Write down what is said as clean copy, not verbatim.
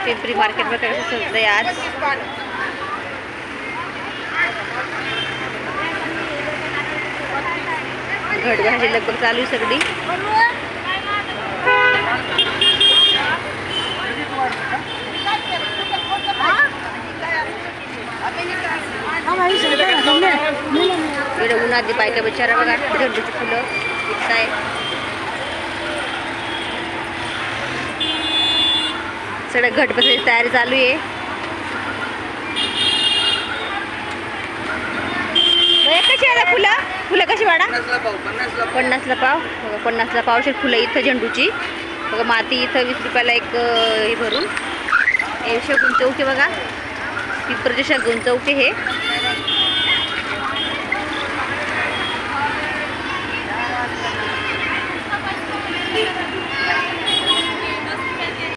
Pimpri market बघा कसं सजलंय आज. घटभाजी लगभग चालू आहे सगळी. इकडे उन्हात बायका बिचारा बघा झेंडूची फुलं विकताय. सगळं घट बसायची तयारी चालू आहे. कशी आहे फुलं? फुलं कशी वाडा? 50ला पाव. 50ला पावशे फुलं इथं झेंडूची बघा. माती इथं 20 रुपयाला एक हे भरून. हे शगुन चौके बघा, पिंपरीचे शगुन चौके हे.